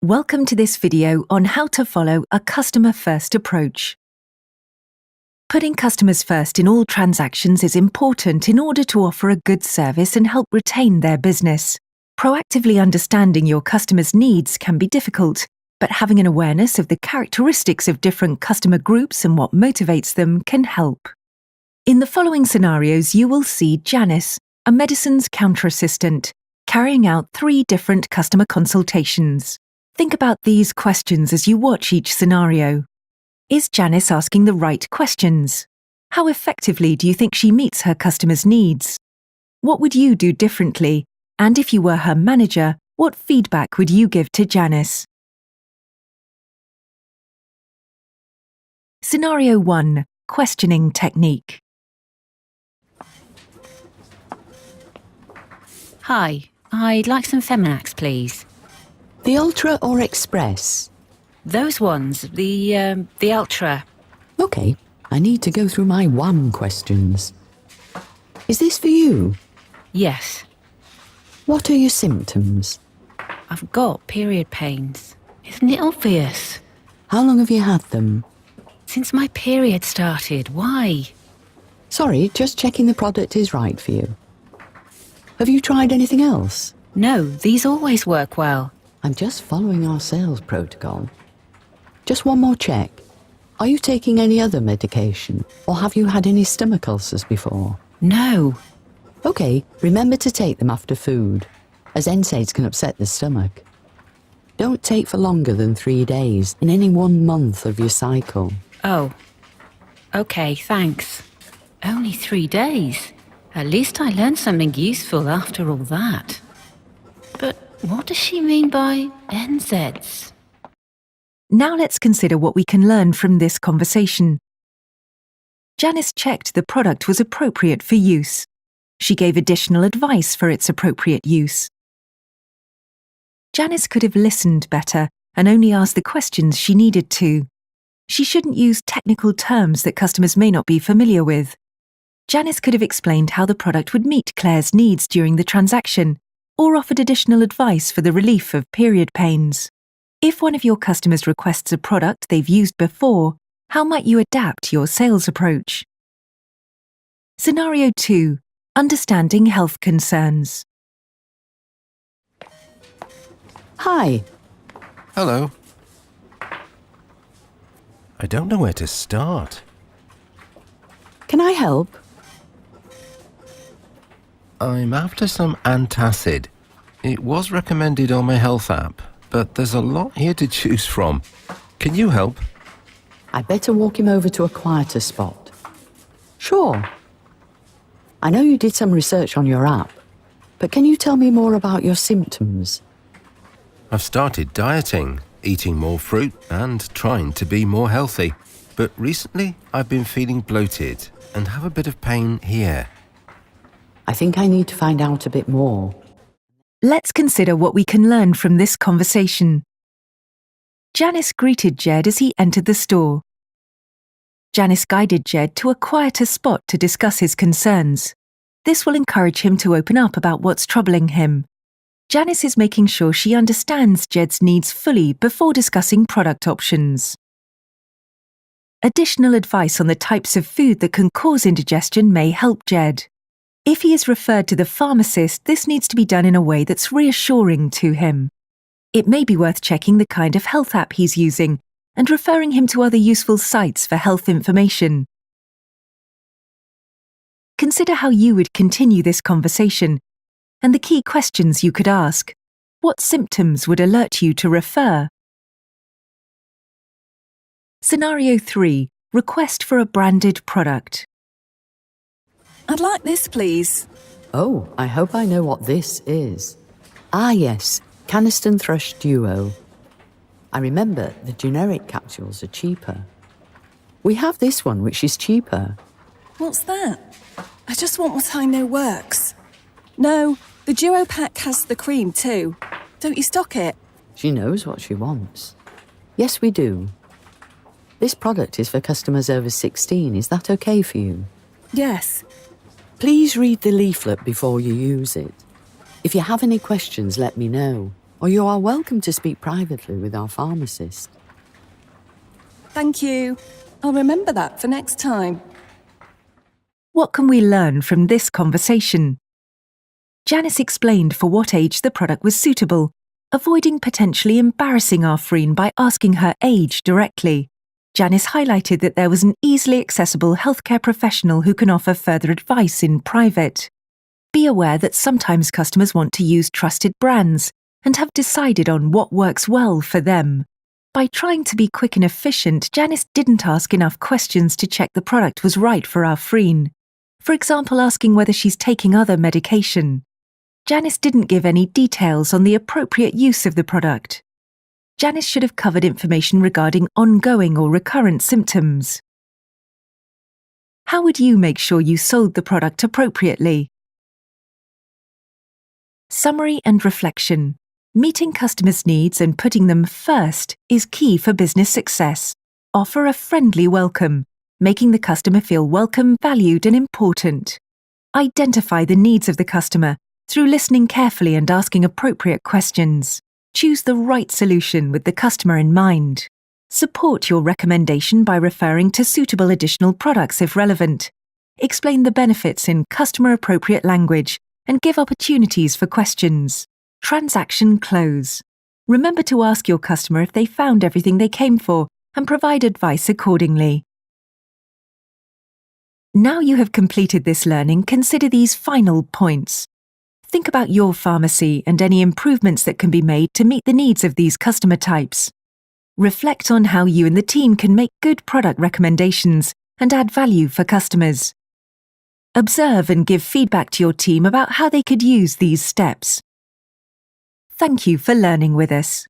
Welcome to this video on how to follow a customer-first approach. Putting customers first in all transactions is important in order to offer a good service and help retain their business. Proactively understanding your customers' needs can be difficult, but having an awareness of the characteristics of different customer groups and what motivates them can help. In the following scenarios, you will see Janice, a medicines counter assistant, carrying out 3 different customer consultations. Think about these questions as you watch each scenario. Is Janice asking the right questions? How effectively do you think she meets her customers' needs? What would you do differently? And if you were her manager, what feedback would you give to Janice? Scenario 1. Questioning technique. Hi, I'd like some Feminax, please. The Ultra or Express? Those ones, the Ultra. OK, I need to go through my WAM questions. Is this for you? Yes. What are your symptoms? I've got period pains. Isn't it obvious? How long have you had them? Since my period started. Why? Sorry, just checking the product is right for you. Have you tried anything else? No, these always work well. I'm just following our sales protocol. Just one more check. Are you taking any other medication, or have you had any stomach ulcers before? No. OK, remember to take them after food, as NSAIDs can upset the stomach. Don't take for longer than 3 days in any 1 month of your cycle. Oh. OK, thanks. Only 3 days. At least I learned something useful after all that. But what does she mean by NSAIDs? Now let's consider what we can learn from this conversation. Janice checked the product was appropriate for use. She gave additional advice for its appropriate use. Janice could have listened better and only asked the questions she needed to. She shouldn't use technical terms that customers may not be familiar with. Janice could have explained how the product would meet Claire's needs during the transaction, or offered additional advice for the relief of period pains. If one of your customers requests a product they've used before, how might you adapt your sales approach? Scenario 2. Understanding health concerns. Hi. Hello. I don't know where to start. Can I help? I'm after some antacid. It was recommended on my health app, but there's a lot here to choose from. Can you help? I better walk him over to a quieter spot. Sure. I know you did some research on your app, but can you tell me more about your symptoms? I've started dieting, eating more fruit and trying to be more healthy. But recently I've been feeling bloated and have a bit of pain here. I think I need to find out a bit more. Let's consider what we can learn from this conversation. Janice greeted Jed as he entered the store. Janice guided Jed to a quieter spot to discuss his concerns. This will encourage him to open up about what's troubling him. Janice is making sure she understands Jed's needs fully before discussing product options. Additional advice on the types of food that can cause indigestion may help Jed. If he is referred to the pharmacist, this needs to be done in a way that's reassuring to him. It may be worth checking the kind of health app he's using and referring him to other useful sites for health information. Consider how you would continue this conversation and the key questions you could ask. What symptoms would alert you to refer? Scenario 3. Request for a branded product. I'd like this, please. Oh, I hope I know what this is. Ah yes, Caniston Thrush Duo. I remember the generic capsules are cheaper. We have this one which is cheaper. What's that? I just want what I know works. No, the Duo pack has the cream too. Don't you stock it? She knows what she wants. Yes, we do. This product is for customers over 16. Is that okay for you? Yes. Please read the leaflet before you use it. If you have any questions, let me know. or you are welcome to speak privately with our pharmacist. Thank you. I'll remember that for next time. What can we learn from this conversation? Janice explained for what age the product was suitable, avoiding potentially embarrassing Afreen by asking her age directly. Janice highlighted that there was an easily accessible healthcare professional who can offer further advice in private. Be aware that sometimes customers want to use trusted brands and have decided on what works well for them. By trying to be quick and efficient, Janice didn't ask enough questions to check the product was right for Afreen. For example, asking whether she's taking other medication. Janice didn't give any details on the appropriate use of the product. Janice should have covered information regarding ongoing or recurrent symptoms. How would you make sure you sold the product appropriately? Summary and reflection. Meeting customers' needs and putting them first is key for business success. Offer a friendly welcome, making the customer feel welcome, valued, and important. Identify the needs of the customer through listening carefully and asking appropriate questions. Choose the right solution with the customer in mind. Support your recommendation by referring to suitable additional products if relevant. Explain the benefits in customer-appropriate language and give opportunities for questions. Transaction close. Remember to ask your customer if they found everything they came for and provide advice accordingly. Now you have completed this learning, consider these final points. Think about your pharmacy and any improvements that can be made to meet the needs of these customer types. Reflect on how you and the team can make good product recommendations and add value for customers. Observe and give feedback to your team about how they could use these steps. Thank you for learning with us.